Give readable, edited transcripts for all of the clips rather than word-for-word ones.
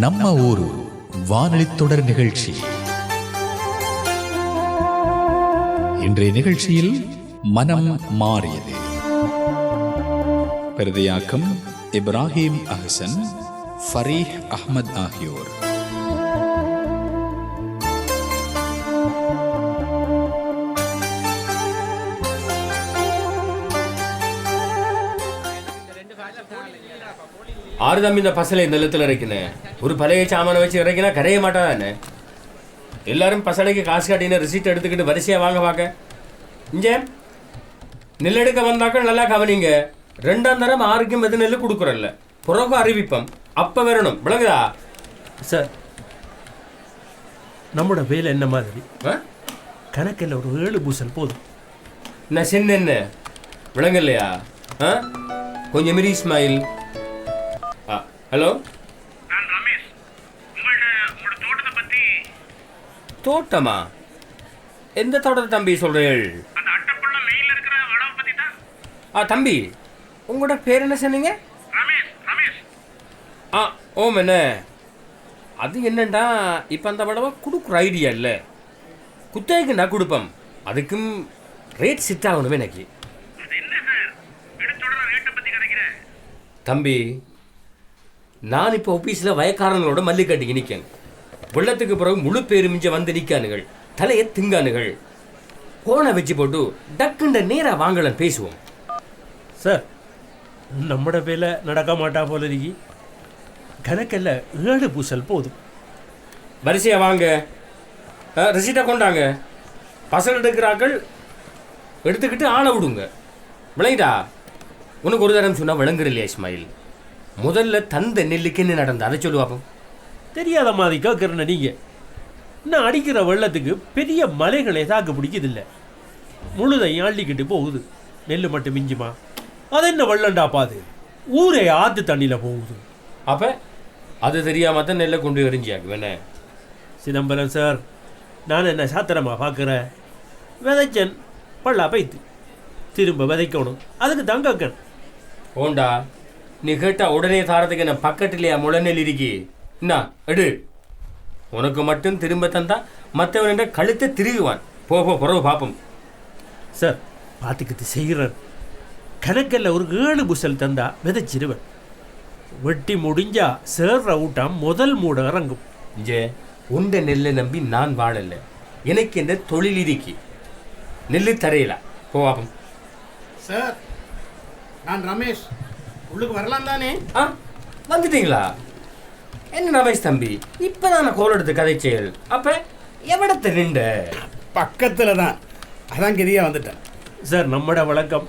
நம்ம ஊரு வானொலி தொடர் நிகழ்ச்சி. இன்றைய நிகழ்ச்சியில் மனம் மாறியது. பிரதியாக்கம் இப்ராஹிம் அஹ்சன், ஃபரீஹ் அஹ்மத் ஆகியோர். ஆறு தம்பி இந்த பசலை இந்த நிலத்தில் இறக்கினேன். ஒரு பழைய சாமானை வச்சு இறக்கினா கரைய மாட்டாதானே. எல்லாரும் பசலைக்கு காசு காட்டின ரிசீட் எடுத்துக்கிட்டு வரிசையாக வாங்க பார்க்க. இங்கே நெல் எடுக்க வந்தாக்கள் நல்லா கவனிங்க. 2ஆம் தரம் ஆறுக்கும் எது நெல் கொடுக்குறல்ல, பிறகு அறிவிப்பம் அப்போ வரணும். விளங்குதா சார்? நம்மளோட வேலை என்ன மாதிரி கணக்கில் ஒரு 7 பூசல் போதும். நான் சின்ன என்ன விளங்க இல்லையா? கொஞ்சம் மிரி இஸ்மாயில். ஹலோ, நான் ரமேஷ். உங்களோட தோட்டத்தை பத்தி. தோட்டமா? எந்த தோட்டத்தை தம்பி சொல்றீர்கள்? அந்த அட்டப்புள்ள மெயில்ல இருக்கிற வளவை பத்தி தான். தம்பி, உங்களோட பேர் என்ன சொன்னீங்க? ரமேஷ். ரமேஷ். ஓம். என்ன அது என்னண்டா, இப்போ அந்த வளவை கொடுக்குற ஐடியா இல்லை. குத்தகைக்கு நான் கொடுப்பேன், அதுக்கும் ரேட் செட் ஆகணுமே எனக்கு. அது என்ன சார், எடுத்தோட ரேட்டை பத்தி கிடைக்கிறேன். தம்பி, நான் இப்போ ஆஃபீஸில் வயக்காரங்களோட மல்லிகட்டிக்கு நிற்கேன். வெள்ளத்துக்கு பிறகு முழு பேரும் இங்கே வந்து நிற்கானுகள், தலையை திங்கானுகள். கோணை வச்சு போட்டு டக்குண்ட நேராக வாங்கலாம் பேசுவோம். சார், நம்மளோட வேலை நடக்க மாட்டா போல இருக்கி. கணக்கில் 7 பூசல் போதும். வரிசையாக வாங்க, ரிசீட்டை கொண்டாங்க. பசங்க எடுக்கிறாக்கள் எடுத்துக்கிட்டு ஆளை விடுங்க. விளங்கிட்டா? உனக்கு ஒரு தரம் சொன்னால் விளங்குற இல்லையா இஸ்மாயில்? முதல்ல தந்த நெல்லுக்கு என்ன நடந்த அதை சொல்லுவாப்போம். தெரியாத மாதிரி கேட்குறேன்னு நீங்கள். இன்னும் அடிக்கிற வெள்ளத்துக்கு பெரிய மலைகளை தாக்கு பிடிக்குதில்லை. முழுதையும் அள்ளிக்கிட்டு போகுது. நெல் மட்டும் மிஞ்சுமா? அது என்ன வெள்ளண்டா பாது? ஊரே ஆற்று தண்ணியில் போகுது. அப்போ அது தெரியாம தான் நெல்லை கொண்டு எரிஞ்சியாக்கு வேணே. சிதம்பரம் சார், நான் என்ன சாத்திரமா பார்க்குறேன்? விதைச்சன் பள்ளா பைத்து திரும்ப விதைக்கணும், அதுக்கு தங்கக்கன். ஓண்டா, நீ கேட்டா உடனே தாரத்துக்கு என்ன பக்கத்துலையா முளநெல் இருக்கி? என்ன எடு. உனக்கு மட்டும் திரும்ப தந்தா மற்றவன் கழுத்தை திருகுவான். போ புறவு பார்ப்போம். சார், பார்த்துக்கிட்டு செய்கிறேன். கணக்கில் ஒரு 7 புசல் தந்தா விதைச்சிருவேன். வெட்டி முடிஞ்சா சேர்ற ஊட்டம் முதல் மூட இறங்கும். இங்கே உண்ட நெல்லை நம்பி நான் வாழல. எனக்கு என்ன தொழில் இருக்கி. நெல்லு தரையில போ பார்ப்போம். சார், நான் ரமேஷ். உள்ளுக்கு வரலாம் தானே? வந்துட்டீங்களா? என்ன ரமேஷ் தம்பி, இப்போதான் நான் கோல் எடுத்து கதை செயல். அப்போ எவ்வளத்தை நின்ற? பக்கத்தில் தான், அதான் கெதியாக வந்துட்டேன். சார், நம்மட வழக்கம்.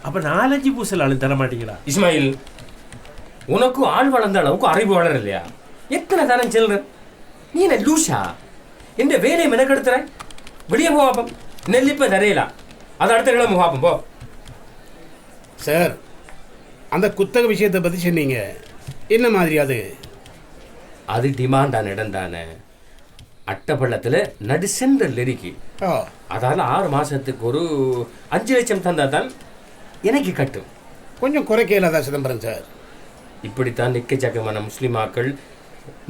அப்போ 4-5 பூசல் ஆளு தர மாட்டீங்களா? இஸ்மாயில், உனக்கும் ஆள் வளர்ந்த அளவுக்கு அறிவு வளர இல்லையா? எத்தனை தானம் செல்ற நீ? என்ன லூஷா? எந்த வேலையை மெனக்கெடுத்துற? வெளியே போ பார்ப்போம். நெல்லிப்ப தரையலாம், அதை அடுத்த கிழமை பார்ப்போம். போ. சார், அந்த குத்தகை விஷயத்தை பற்றி சொன்னீங்க, என்ன மாதிரி அது? அது டிமாண்டான இடம் தானே. அட்டப்பள்ளத்தில் நடு சென்ட்ரல் இருக்கி. அதால் 6 மாதத்துக்கு ஒரு 5 லட்சம் தந்தா தான் எனக்கு கட்டும். கொஞ்சம் குறைக்கலாதா சிதம்பரம் சார்? இப்படித்தான் நிக்கச்சக்கமான முஸ்லிமாக்கள்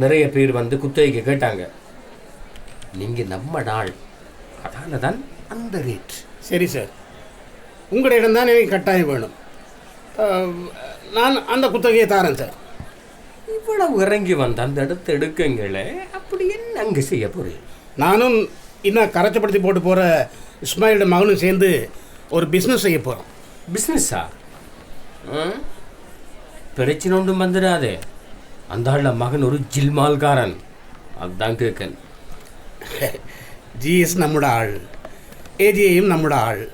நிறைய பேர் வந்து குத்தகைக்கு கேட்டாங்க. நீங்கள் நம்ம நாள், அதால தான் அந்த ரேட். சரி சார், உங்களோட இடம் தான் எனக்கு கட்டாயம் வேணும். நான் அந்த குத்தகையை தாரேன் சார். இவ்வளவு இறங்கி வந்த அந்த இடத்த எடுக்கங்களே, அப்படி என்ன அங்கே செய்ய போறீங்க? நானும் இன்னும் கரைச்சப்படுத்தி போட்டு போகிற இஸ்மாயிலோட மகனும் சேர்ந்து ஒரு பிஸ்னஸ் செய்ய போகிறோம். பிஸ்னஸா? பிரச்சனை ஒன்றும் வந்துடாதே. அந்த ஆள் மகன் ஒரு ஜில்மால்காரன், அதுதான் கேட்கன். ஜிஎஸ் நம்மளோட ஆள், ஏஜிஐயும் நம்மளோட ஆள்,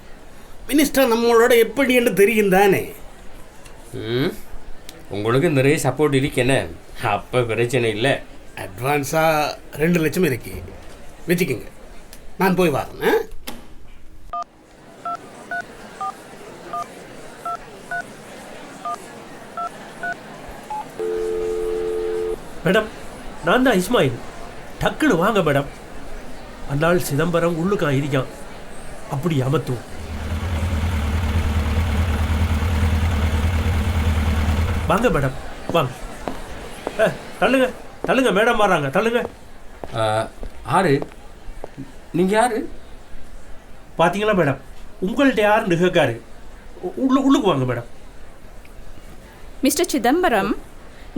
மினிஸ்டர் நம்மளோட எப்படி என்று தெரியும் தானே. உங்களுக்கு நிறைய சப்போர்ட் இருக்கேனே, அப்போ பிரச்சனை இல்லை. அட்வான்ஸாக 2 லட்சம் இருக்கு, வச்சுக்கோங்க. நான் போய் வரேன். மேடம், நான் தான் இஸ்மாயில். டக்குன்னு வாங்க மேடம். அந்த ஆள் சிதம்பரம் உள்ளுக்கா இருக்கான், அப்படி அமத்துவோம். வாங்க மேடம், வாங்க. தள்ளுங்க தள்ளுங்க, மேடம் வர்றாங்க, தள்ளுங்க. ஆறு நீங்கள் யாரு? பார்த்தீங்களா மேடம், உங்கள்கிட்ட யாருன்னு கேட்காரு. உள்ளுக்கு வாங்க மேடம். மிஸ்டர் சிதம்பரம்,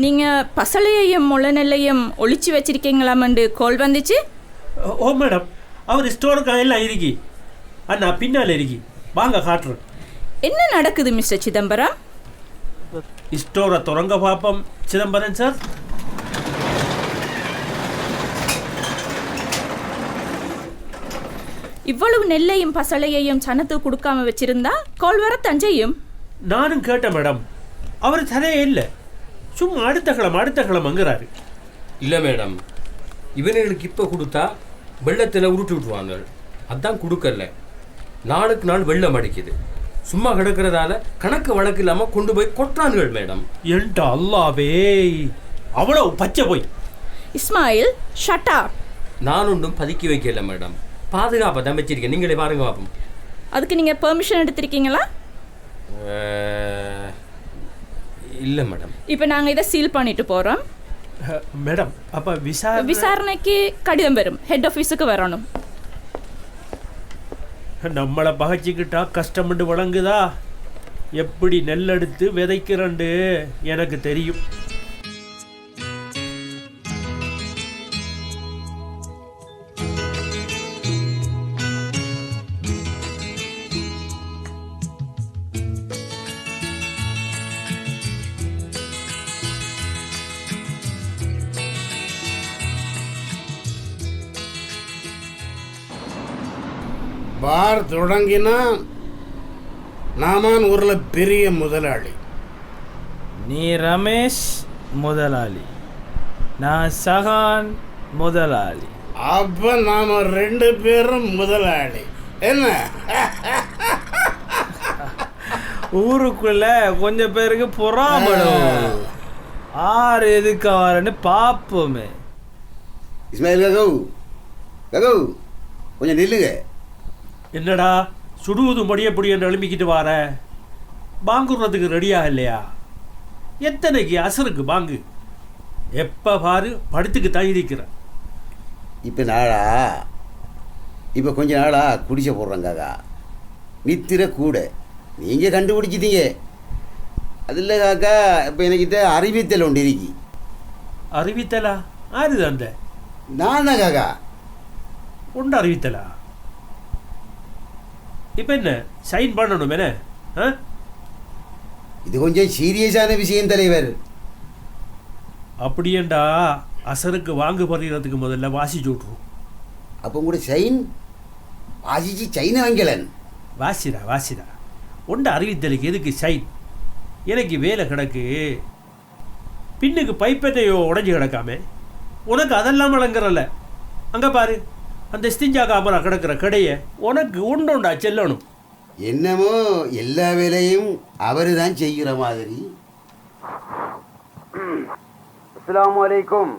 நீங்கள் பசலையையும் முளநெல்லையும் ஒளிச்சு வச்சிருக்கீங்களாமண்டு கோல் வந்துச்சு. ஓ மேடம், அவர் ஸ்டோருக்கு எல்லாம் இருக்கி, அண்ணா பின்னால் இருக்கி, வாங்க காட்டுறேன். என்ன நடக்குது மிஸ்டர் சிதம்பரம்? ஸ்டோரை தொடங்க பார்ப்போம் சிதம்பரம் சார். இவ்வளவு நெல்லையும் பசலையையும் சனத்துக்கு கொடுக்காம வச்சிருந்தா கோல் வர தஞ்சையும். நானும் கேட்டேன் மேடம், அவர் தரையே இல்லை, சும்மா அடுத்த கிழமைங்கிறாரு. இல்லை மேடம், இவனுங்களுக்கு இப்போ கொடுத்தா வெள்ளத்தில் உருட்டி விட்டுருவாங்க, அதான் கொடுக்கல. நாளுக்கு நாள் வெள்ளம் அடிக்குது, சும்மா கிடக்கிறதால கணக்கு வழக்கு இல்லாமல் கொண்டு போய் கொட்டான்கள் மேடம். என்கிட்ட அல்லாவே அவ்வளோ பச்சை போய். Ismail, shut up. நான் ஒன்றும் பதுக்கி வைக்கல மேடம், பாதுகாப்பாக தான் வச்சிருக்கேன். நீங்களே பாருங்க பார்ப்போம். அதுக்கு நீங்கள் பெர்மிஷன் எடுத்திருக்கீங்களா? இல்லை மேடம். இப்போ நாங்கள் இதை சீல் பண்ணிட்டு போகிறோம். மேடம், அப்போ விசாரணைக்கு கடிதம் வரும், ஹெட் ஆஃபீஸுக்கு வரணும். நம்மளை பகைச்சிக்கிட்டா கஷ்டப்பட்டு வழங்குதா? எப்படி நெல்லெடுத்து விதைக்கிறண்டு எனக்கு தெரியும். பார் தொடங்கினா நாமான் ஊரில் பெரிய முதலாளி. நீ ரமேஷ் முதலாளி, நான் சகான் முதலாளி. அப்ப நாம 2 பேரும் முதலாளி. என்ன? ஊருக்குள்ள கொஞ்சம் பேருக்கு பொறாமடும். ஆறு எதுக்கு வரன்னு பார்ப்போமே. இஸ்மாயில் ககௌ கொஞ்சம் நில்லுங்க. என்னடா சுடுவது முடியப்படி என்று எழுப்பிக்கிட்டு வார? பாங்குறதுக்கு ரெடியாக இல்லையா? எத்தனைக்கு அசருக்கு பாங்கு? எப்போ பாரு படுத்துக்கு தான் இருக்கிற. இப்போ கொஞ்ச நாளா குடிச்ச போடுறேங்காக்கா, நித்திர கூட நீங்கள் கண்டுபிடிச்சிட்டீங்க. அது இல்லை காக்கா, இப்போ எனக்கிட்ட அறிவித்தல் ஒன்று இருக்கி. அறிவித்தலா? ஆறுது அந்த? நான் தான் காக்கா. உண்டு அறிவித்தலா? இப்போ என்ன சைன் பண்ணணும் என்ன? இது கொஞ்சம் சீரியஸான விஷயம் தலைவர். அப்படியேண்டா அசருக்கு வாங்கு பறிகிறதுக்கு முதல்ல வாசிச்சு விட்ருவோம். அப்போ கூட சைன் வாசிச்சு சைனை வாங்கலன். வாசிடா உண்ட அறிவித்தலுக்கு எதுக்கு சைன்? எனக்கு வேலை கிடக்கு. பின்னுக்கு பைப்பெட்டையோ உடஞ்சி கிடக்காமே உனக்கு அதெல்லாம் வழங்குறல்ல. அங்கே பாரு, அந்த ஸ்திஞ்சா காமரா கிடக்கிற கடையை உனக்கு உண்டா செல்லணும். என்னமோ எல்லா வேலையும் அவரு தான் செய்கிற மாதிரி. அஸ்ஸலாமு அலைக்கும்.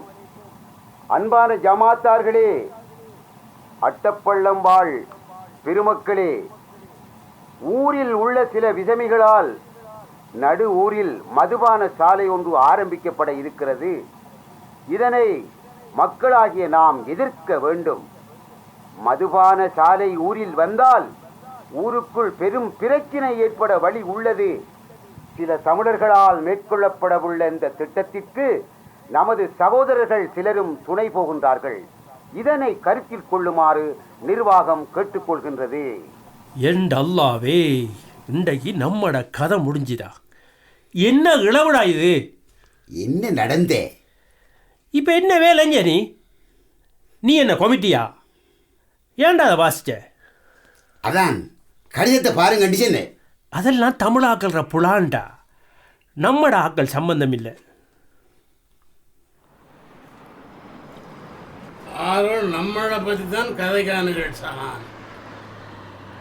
அன்பான ஜமாத்தார்களே, அட்டப்பள்ளம் வாழ் பெருமக்களே, ஊரில் உள்ள சில விசமிகளால் நடு ஊரில் மதுபான சாலை ஒன்று ஆரம்பிக்கப்பட இருக்கிறது. இதனை மக்களாகிய நாம் எதிர்க்க வேண்டும். மதுபான சாலை ஊரில் வந்தால் ஊருக்குள் பெரும் பிரச்சினை ஏற்பட வழி உள்ளது. சில தமிழர்களால் மேற்கொள்ளப்படவுள்ள இந்த திட்டத்திற்கு நமது சகோதரர்கள் சிலரும் துணை போகின்றார்கள். இதனை கருத்தில் கொள்ளுமாறு நிர்வாகம் கேட்டுக்கொள்கின்றது. என் அல்லாவே, இன்றைக்கு நம்மட கதை முடிஞ்சுதா? என்ன இளவடா இது? என்ன நடந்தே? இப்போ என்ன வேலைங்க நீ என்ன கமிட்டியா? ஏன்டா அதை வாசிச்ச? அதான் கடிதத்தை பாருங்க. கண்டிஷன் அதெல்லாம் தமிழாக்கள்ற புலான்டா, நம்மட ஆக்கள் சம்பந்தம் இல்லை. நம்மளை பற்றி தான் கதை காணுகள் சகான்.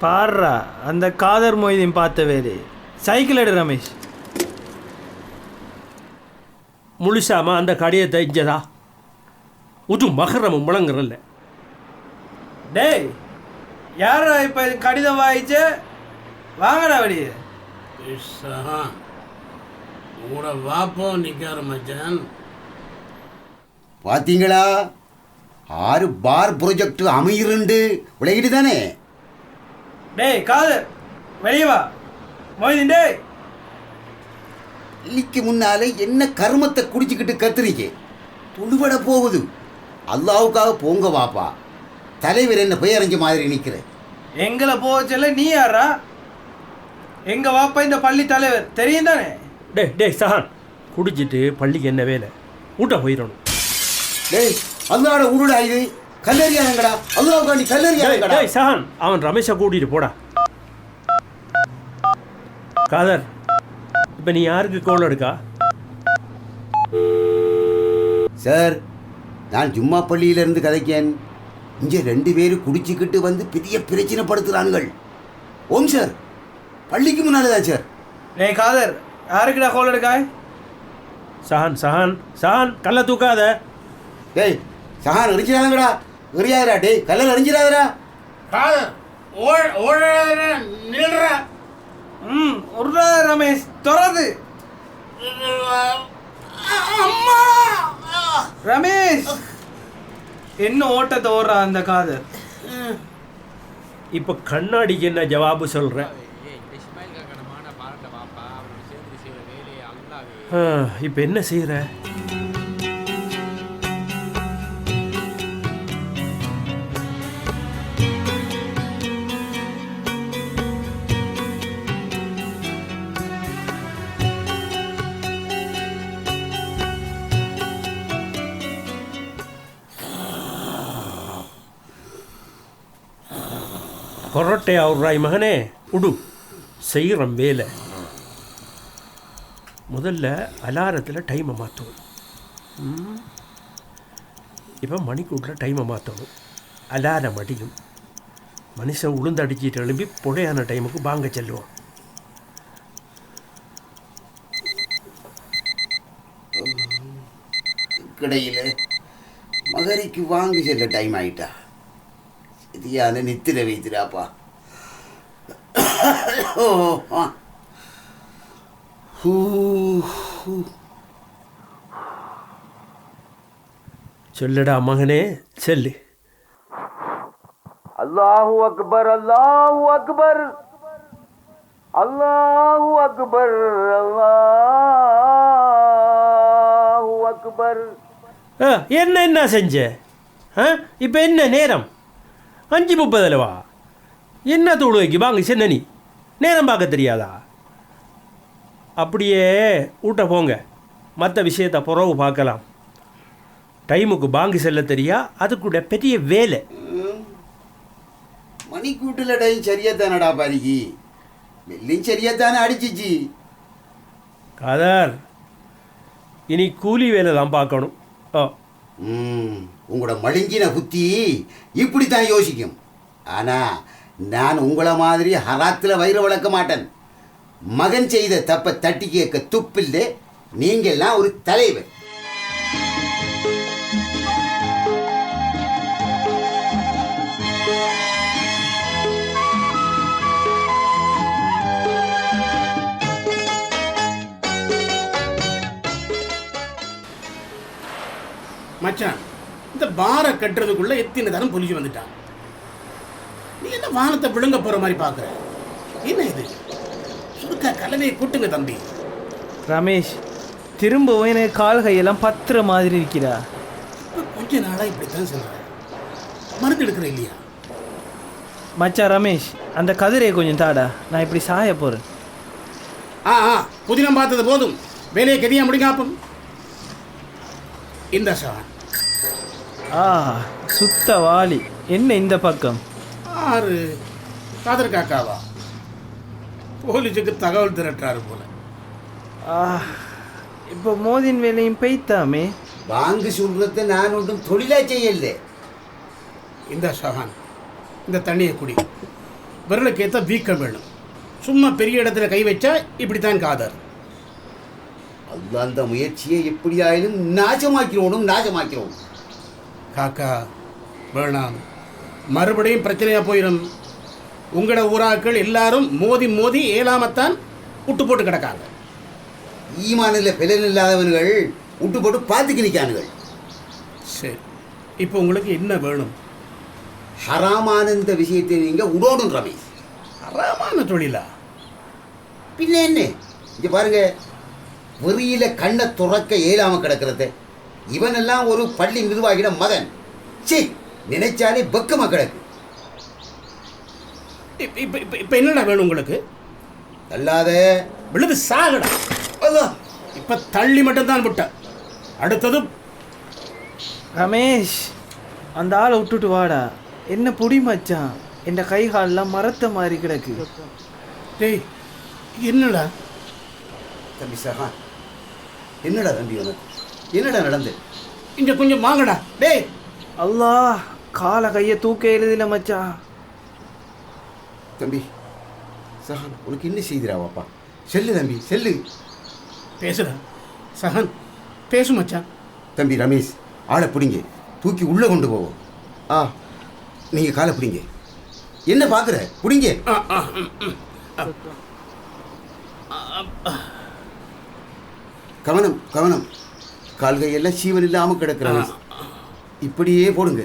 பாடுறா, அந்த காதர் மொய்தீன் பார்த்த வேறு. சைக்கிள் எடு ரமேஷ். முழுசாமா அந்த கடிதத்தை இஞ்சதா ஒரு மகரமும் முழங்குறல்ல. டேய், யாரா இப்போ கடிதம் வாயிச்சு? வாங்கடா வெளியே. சகான் உங்களோட வாப்போ நிற்காரு மச்சான். பார்த்தீங்களா 6 பார் ப்ரொஜெக்ட் அமையிருண்டு விளையிட்டு தானே. டேய் காதர் வெளியே வா. மொய்தீன் டேய். பள்ளிக்கு முன்னாலே என்ன கருமத்தை குடிச்சுக்கிட்டு கத்திரிக்க துடுபட போகுது. அல்லாவுக்காக போங்க வாப்பா. தலைவர் என்ன பெயரஞ்ச மாதிரி நிற்கிற. எங்களை போக சொல்ல நீ யாரா? எங்க வாப்பா இந்த பள்ளி தலைவர் தெரியும் தானே. டேய் சஹான், குடிச்சிட்டு பள்ளிக்கு என்ன வேலை? ஊட்ட போயிடணும். டேய் அல்லாட உருடா இது. கல்லறியாங்கடா. அல்லாவுக்காண்டி கல்லறியாங்கடா. டேய் சஹான், அவன் ரமேஷை கூட்டிட்டு போடா. காதர், இப்போ நீ யாருக்கு கோல் எடுக்கா? சார், நான் ஜும்மா பள்ளியிலிருந்து கதைக்கேன். இங்கே 2 பேரும் குடிச்சிக்கிட்டு வந்து பெரிய பிரச்சனைப்படுத்துகிறான்கள். ஓம் சார், பள்ளிக்கு முன்னாலே தான் சார். டேய் காதர், யாருக்குடா கோல் எடுக்காய்? சஹான் கல்ல தூக்காத. டேய் சஹான் அடிச்சிடாதங்கடா. எறியாதரா. டேய் கல்லல் அடிச்சிடாதரா. நில்றா. ஒரு ரமேஷ் தொடருது. ரமேஷ் என்ன ஓட்டத்தை ஓடுறா அந்த காதர். இப்போ கண்ணாடிக்கு என்ன ஜவாபு சொல்ற? இப்போ என்ன செய்யற? கொரட்டை ஆவுறாய் மகனே, உடு செய்கிறோம் வேலை. முதல்ல அலாரத்தில் டைமை மாற்றணும். இப்போ மணிக்கூட்டில் டைமை மாற்றணும். அலாரம் அடிக்கும். மனுஷன் உளுந்தடிச்சிட்டு எழும்பி புழையான டைமுக்கு வாங்க செல்லுவான். கடையில் மகரிக்கு வாங்கி செல்ல டைம் ஆயிட்டா. இதியான நித்திர வைத்திராப்பா. சொல்லுடா மகனே, செல்லு. அல்லாஹு அக்பர், அல்லாஹு அக்பர், அல்லாஹு அக்பர், அல்லாஹு அக்பர். என்ன செஞ்ச? இப்போ என்ன நேரம்? 5:30 வா. என்ன தொழுகைக்கு வாங்க சென்ன? நீ நேரம் பார்க்க தெரியாதா? அப்படியே ஊட்ட போங்க, மற்ற விஷயத்தை புறவு பார்க்கலாம். டைமுக்கு பாங்கு செல்ல தெரியா, அதுக்கூட பெரிய வேலை. மணிக்கூட்டில் டைம் சரியாத்தானடா பாரிக்கு. வெள்ளியும் சரியாத்தானே அடிச்சிச்சு. காதர், இனி கூலி வேலை தான் பார்க்கணும். உங்களோட மழுங்கின புத்தி இப்படித்தான் யோசிக்கும். ஆனால் நான் உங்களை மாதிரி ஹராத்தில் வயிறு வளர்க்க மாட்டேன். மகன் செய்த தப்பை தட்டி கேட்க துப்பில்லை. நீங்கள்லாம் ஒரு தலைவர். மச்சான், இந்த பாரை கட்டுறதுக்குள்ள எத்தனை தரம் பொலிச்சு வந்துட்டான். நீ என்ன வானத்தை விழுங்க போற மாதிரி பார்க்குற? என்ன இது? சுருக்க கலவையை கூட்டுங்க தம்பி. ரமேஷ், திரும்பவும் எனக்கு கால் கையெல்லாம் பத்துற மாதிரி இருக்கிறா. இப்போ கொஞ்ச நாளாக இப்படித்தான் சொல்கிறேன். மருந்து எடுக்கிற இல்லையா? மச்சான் ரமேஷ், அந்த கதிரையை கொஞ்சம் தாடா, நான் இப்படி சாய போகிறேன். புதினம் பார்த்தது போதும், வேலையை கதியா முடிங்காப்பும். இந்த சான் சுத்த வாளி. என்ன இந்த பக்கம்? ஆறு காதர் காக்காவா? போலீஸுக்கு தகவல் திரட்டுறாரு போல. இப்போ மோதின் வேலையும் பெய்த்தாமே. வாங்கு சொல்றத நான் ஒன்றும் தொழிலாக செய்யல. இந்த ஷஹான், இந்த தண்ணியை குடி. விரலுக்கு ஏற்ற வீக்கம் வேணும். சும்மா பெரிய இடத்துல கை வச்சா இப்படித்தான் காதர். அது அந்த முயற்சியை எப்படியாயிலும் நாசமாக்கிறோம். காக்கா வேணாம், மறுபடியும் பிரச்சனையாக போயிடும். உங்களோட ஊராக்கள் எல்லாரும் மோதி மோதி ஏலாமத்தான் விட்டு போட்டு கிடக்காங்க. ஈமானில் பிளன் இல்லாதவர்கள் விட்டு போட்டு பார்த்துக்கு நிற்கானுங்கள். சரி, இப்போ உங்களுக்கு என்ன வேணும்? ஹராமான இந்த விஷயத்தை நீங்கள் உடோடும் ரமேஷ். ஹராமான தொழிலா? பின்ன என்ன? இங்கே பாருங்க, வெறியில கண்ணை துறக்க இயலாம கிடக்கிறது. இவனெல்லாம் ஒரு பள்ளி நிர்வாகிட மகன். சீ, நினைச்சாலே பக்கமா கிடக்கு. இப்போ என்னடா வேணும் உங்களுக்கு? அல்லாத விழுது சாகடா. அதான் இப்போ தள்ளி மட்டும்தான் விட்ட. அடுத்தது ரமேஷ், அந்த ஆளை விட்டுட்டு வாடா. என்ன புடி மச்சான், என் கை காலெல்லாம் மரத்த மாதிரி கிடக்கு. டேய், என்னடா? தம்பி சஹான், என்னடா தம்பி உனக்கு என்னடா நடந்து? இங்கே கொஞ்சம் வாங்கடா. டேய், அல்லாஹ், காலை கையை தூக்க எழுதில மச்சான். தம்பி சஹான், உனக்கு என்ன செய்திராவாப்பா? செல்லு தம்பி, செல்லு. பேசுடா சஹான், பேசு மச்சான். தம்பி ரமேஷ், ஆளை பிடிங்க, தூக்கி உள்ளே கொண்டு போவோம். நீங்கள் காலை பிடிங்க. என்ன பார்க்குற? பிடிங்க. கவனம் கவனம், கால்கையெல்லாம் சீவன் இல்லாமல் கிடக்குறாங்க. இப்படியே போடுங்க.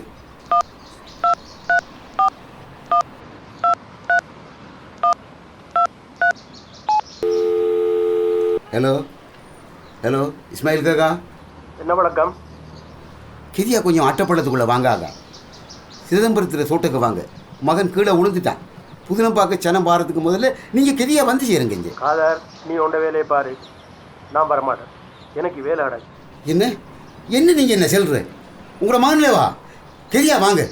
ஹலோ ஹலோ, இஸ்மாயில் காக்கா. என்ன வணக்கம்? கெதியா கொஞ்சம் அட்டப்பள்ளத்துக்குள்ளே வாங்காக. சிதம்பரத்தில் சோட்டுக்கு வாங்க. மகன் கீழே விழுந்துட்டான். புதினம் பார்க்க சனம் பாரத்துக்கு முதல்ல நீங்கள் கெதியா வந்து சேருங்க. இங்கே காதர், நீ உண்ட வேலையை பாரு, நான் வரமாட்டேன். எனக்கு வேலை அடங்கு. என்ன என்ன நீங்கள் என்ன செல்ற? உங்களோட மகன்லே வா. கெதியா வாங்க.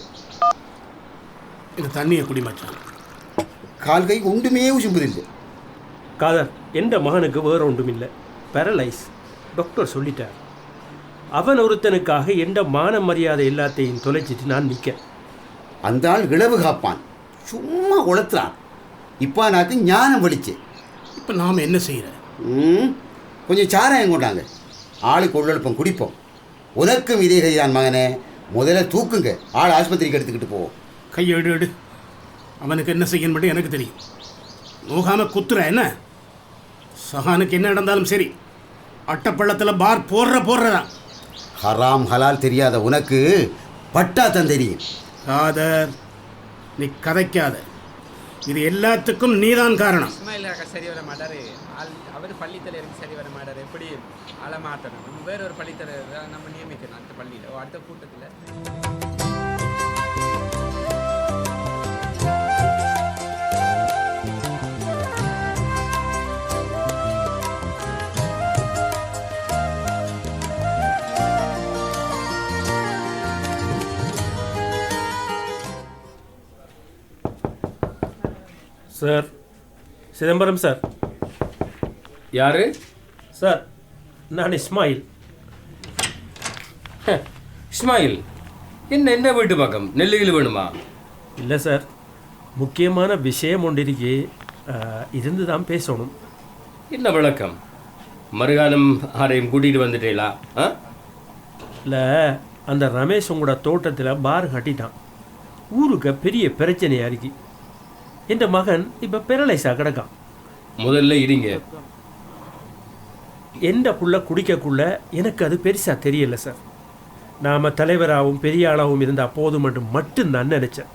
இந்த தண்ணியை குடி மச்சான். கால் கை ஒன்றுமே உசும்புதில்லை. காதர், எந்த மகனுக்கு வேறு ஒன்றும் இல்லை, பேரலைஸ். டாக்டர் சொல்லிட்டார். அவன் ஒருத்தனுக்காக எந்த மான மரியாதை எல்லாத்தையும் தொலைச்சிட்டு நான் நிற்க. அந்த ஆள் இளவு காப்பான், சும்மா உளத்துறான். இப்போ நாக்கு ஞானம் வலிச்சு. இப்போ நாம் என்ன செய்கிற? கொஞ்சம் சாராயம் கொண்டாங்க, ஆளுக்கு உள்ளெழுப்பம் குடிப்போம். உனக்கும் இதே கைதான் மகனே. முதல்ல தூக்குங்க, ஆள் ஆஸ்பத்திரிக்கு எடுத்துக்கிட்டு போவோம். கையை எடு எடு. அவனுக்கு என்ன செய்யணும் மட்டும் எனக்கு தெரியும். நோகாம குத்துற என்ன? சஹானுக்கு என்ன நடந்தாலும் சரி, அட்டப்பள்ளத்தில் பார் போடுறதான். ஹராம் ஹலால் தெரியாத உனக்கு பட்டா தான் தெரியும். காதர், நீ கதைக்காத. இது எல்லாத்துக்கும் நீதான் காரணம். இஸ்மாயில் சரி வர மாட்டார். அவர் பள்ளித்தலைவருக்கு சரி வர மாட்டார். எப்படி ஆளை மாற்றணும்? நம்ம வேற ஒரு பள்ளித்தலைவர் நம்ம நியமிக்கணும் அடுத்த பள்ளியில், அடுத்த கூட்டத்தில். Sir, Chidambaram sir. யாரு சார், நான் இஸ்மாயில். இஸ்மாயில், என்ன வீட்டு பக்கம் நெல்லுகில் வேணுமா? இல்லை சார், முக்கியமான விஷயம் ஒன்றிருக்கே, இருந்து தான் பேசணும். என்ன விளக்கம்? மறுகாலம் ஆரையும் கூட்டிகிட்டு வந்துட்டீங்களா? இல்லை, அந்த ரமேஷ் உங்களோட தோட்டத்தில் பார் கட்டிட்டான். ஊருக்கு பெரிய பிரச்சனையாக இருக்கு. என் மகன் இப்போ பெரலைஸாக கிடக்கான். முதல்ல இருங்க. எந்த புள்ள குடிக்கக்குள்ள எனக்கு அது பெருசாக தெரியல சார். நாம் தலைவராகவும் பெரிய ஆளாகவும் இருந்தால் போதும் என்று மட்டும்தான் நினச்சேன்.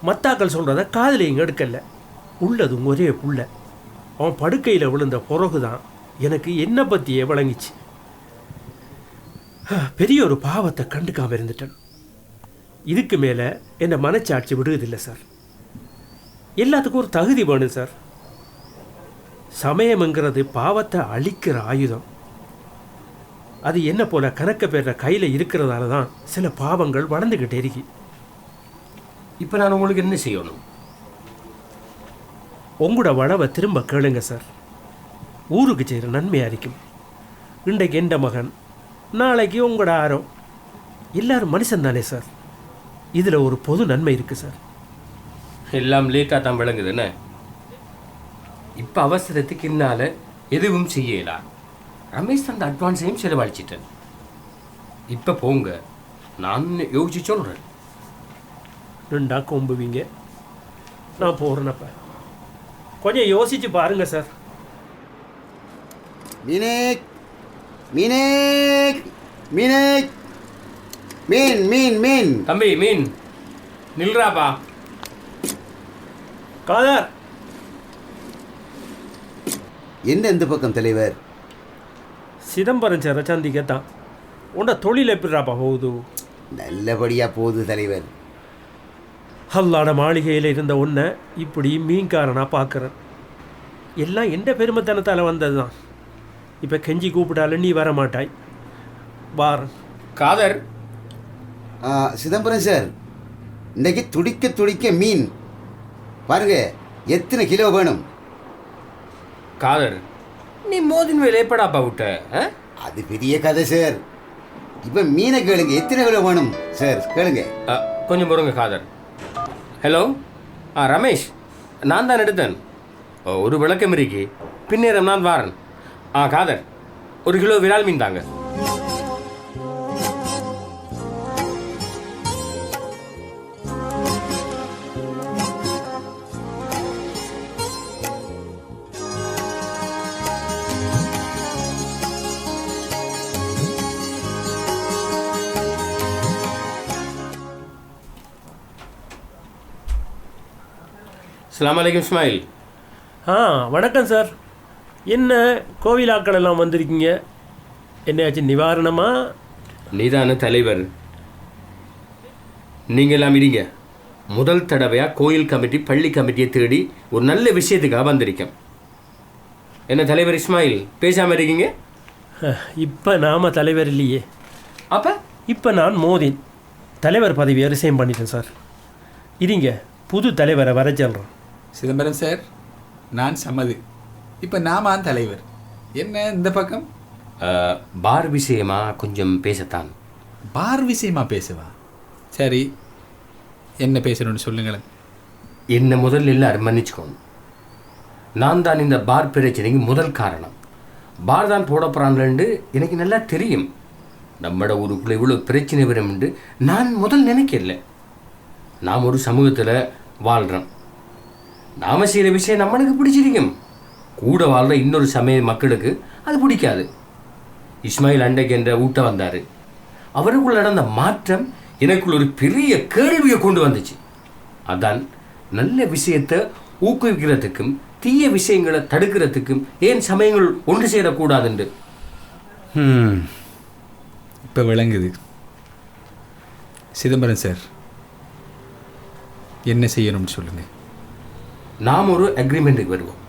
மத்தாக்கள் சொல்கிறத காதலையும் எடுக்கல. உள்ளதும் ஒரே புள்ள. அவன் படுக்கையில் விழுந்த பிறகு தான் எனக்கு என்னை பற்றியே விளங்கிச்சு. பெரிய ஒரு பாவத்தை கண்டுக்காமல் இருந்துட்டேன். இதுக்கு மேலே என்னை மனச்சாட்சி விடுவதில்லை சார். எல்லாத்துக்கும் ஒரு தகுதி வேணும் சார். சமயம்ங்கிறது பாவத்தை அழிக்கிற ஆயுதம். அது என்ன போல கணக்க பேர கையில் இருக்கிறதால தான் சில பாவங்கள் வளர்ந்துக்கிட்டே இருக்கு. இப்போ நான் உங்களுக்கு என்ன செய்யணும்? உங்களோட வளவை திரும்ப கேளுங்க சார். ஊருக்கு செய்கிற நன்மையாக இருக்கும். இன்றைக்கு எந்த மகன், நாளைக்கு உங்களோட ஆரோ. எல்லாரும் மனுஷன் தானே சார். இதில் ஒரு பொது நன்மை இருக்குது சார். எல்லாம் லேட்டாக தான் விளங்குது என்ன? இப்போ அவசரத்துக்கு என்னால் எதுவும் செய்யலாம். ரமேஷ் அந்த அட்வான்ஸையும் செலவழிச்சிட்டேன். இப்போ போங்க, நான் யோசிச்சு சொல்கிறேன். ரெண்டா கொம்புவீங்க, நான் போகிறேன்னப்ப. கொஞ்சம் யோசிச்சு பாருங்க சார். மீனேக் மீனேக் மீனேக் மீன் மீன் மீன். தம்பி மீன் நில்றாப்பா. காதர், என்ன இந்த பக்கம் தலைவர்? சிதம்பரம் சார சந்திக்கத்தான். உண்ட தொழில் எப்படிறாப்பா போகுது? நல்லபடியா போகுது தலைவர். அல்லாட மாளிகையில் இருந்த ஒன்றை இப்படி மீன்காரனாக பார்க்குறேன். எல்லாம் எந்த பெருமைத்தனத்தால் வந்தது தான். இப்போ கெஞ்சி கூப்பிட்டாலும் நீ வர மாட்டாய். வாரன் காதர். சிதம்பரம் சார், இன்னைக்கு துடிக்க துடிக்க மீன் பாருங்க. எத்தனை கிலோ வேணும்? காதர், நீ மோதின் வேலை எப்படாப்பா விட்ட? அது பெரிய கதை சார். இப்போ மீனை கேளுங்க, எத்தனை கிலோ வேணும் சார் கேளுங்க. கொஞ்சம் பொறுங்க காதர். ஹலோ, ரமேஷ், நான் தான் எடுத்தேன். ஒரு விளக்கம் இருக்கு, பின்னேரம் நான் வாரன். காதர், 1 கிலோ விரால் மீன் தாங்க. அஸ்ஸலாமு அலைக்கும் இஸ்மாயில். வணக்கம் சார். என்ன கோவிலாக்கள் எல்லாம் வந்திருக்கீங்க? என்னையாச்சும் நிவாரணமா? நீதான தலைவர். நீங்கள் எல்லாம் இருங்க. முதல் தடவையாக கோயில் கமிட்டி பள்ளி கமிட்டியை தேடி ஒரு நல்ல விஷயத்துக்காக வந்திருக்கேன். என்ன தலைவர் இஸ்மாயில் பேசாமல் இருக்கீங்க? இப்போ நாம் தலைவர் இல்லையே. அப்போ இப்போ நான் மோதின் தலைவர் பதவியை ரிசைன் பண்ணிட்டேன் சார். இருங்க, புது தலைவரை வர சொல்கிறேன். சிதம்பரம் சார், நான் சம்மது. இப்போ நாம தலைவர். என்ன இந்த பக்கம்? பார் விஷயமா கொஞ்சம் பேசத்தான். பார் விஷயமா பேசுவா? சரி, என்ன பேசணும்னு சொல்லுங்களேன். என்னை முதல்ல எல்லாரும் மன்னிச்சுக்கோங்க. நான் தான் இந்த பார் பிரச்சனைக்கு முதல் காரணம். பார் தான் போட போகிறான்லண்டு எனக்கு நல்லா தெரியும். நம்மட ஊருக்குள்ளே இவ்வளோ பிரச்சனை வரும்னு நான் முதல் நினைக்கல. நாம் ஒரு சமூகத்தில் வாழ்கிறோம். நாம் செய்கிற விஷயம் நம்மளுக்கு பிடிச்சிருக்கும். கூட வாழ்கிற இன்னொரு சமய மக்களுக்கு அது பிடிக்காது. இஸ்மாயில் அண்டைக்கு என்ற ஊட்ட வந்தார். அவருக்குள்ள நடந்த மாற்றம் எனக்குள்ள ஒரு பெரிய கேள்வியை கொண்டு வந்துச்சு. அதான் நல்ல விஷயத்தை ஊக்குவிக்கிறதுக்கும் தீய விஷயங்களை தடுக்கிறதுக்கும் ஏன் சமயங்கள் ஒன்று சேரக்கூடாதுண்டு. இப்போ விளங்குது. சிதம்பரம் சார், என்ன செய்யணும்னு சொல்லுங்கள். நாம் ஒரு அக்ரிமெண்ட்டுக்கு வருவோம்.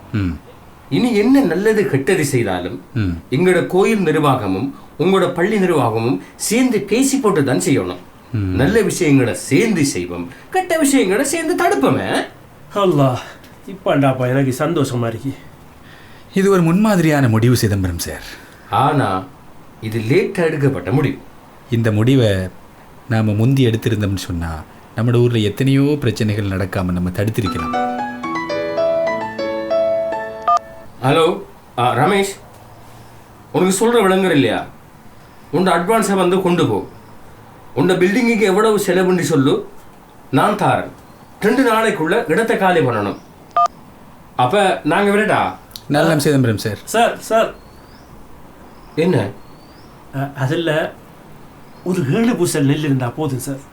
இனி என்ன நல்லது கெட்டது செய்தாலும் எங்களோட கோயில் நிர்வாகமும் உங்களோட பள்ளி நிர்வாகமும் சேர்ந்து பேசி போட்டு தான் செய்யணும். நல்ல விஷயங்களை சேர்ந்து செய்வோம், கெட்ட விஷயங்களை சேர்ந்து தடுப்போமே. அல்லாஹ், இப்போண்டாப்பா எனக்கு சந்தோஷமா இருக்கு. இது ஒரு முன்மாதிரியான முடிவு சிதம்பரம் சார். ஆனால் இது லேட்டாக எடுக்கப்பட்ட முடிவு. இந்த முடிவை நாம் முந்தி எடுத்திருந்தோம்னு சொன்னால் நம்ம ஊரில் எத்தனையோ பிரச்சனைகள் நடக்காமல் நம்ம தடுத்திருக்கலாம். ஹலோ ரமேஷ், உனக்கு சொல்கிற விளங்குற இல்லையா? உண்ட அட்வான்ஸை வந்து கொண்டு போ. உண்ட பில்டிங்குக்கு எவ்வளவு செலவுன்னு சொல்லு, நான் தாரேன். 2 நாளைக்குள்ள இடத்தை காலி பண்ணணும். அப்போ நாங்கள் விடட்டா? நல்ல சிதம்பரம் சார். சார் சார், என்ன அதில் ஒரு 7 பூசல் நெல் இருந்தால் போதும் சார்.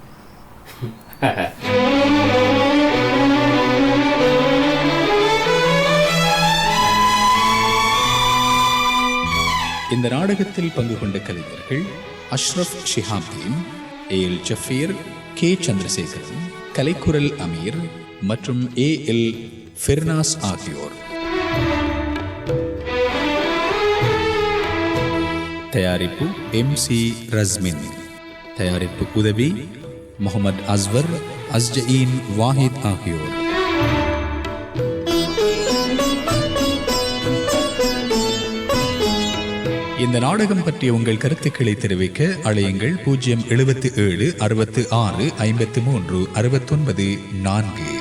இந்த நாடகத்தில் பங்கு கொண்ட கலைஞர்கள் அஷ்ரஃப் ஷிஹாப்தீன், ஏஎல் ஜஃபீர், கே சந்திரசேகரன், கலைக்குரல் அமீர் மற்றும் ஏஎல் ஃபிர்னாஸ் ஆகியோர். தயாரிப்பு MC ரஸ்மின். தயாரிப்பு உதவி முகமது அஸ்வர், அஸ்ஜஈன் வாஹித் ஆகியோர். இந்த நாடகம் பற்றிய உங்கள் கருத்துக்களை தெரிவிக்க அழையுங்கள் 077 66 53 69 4.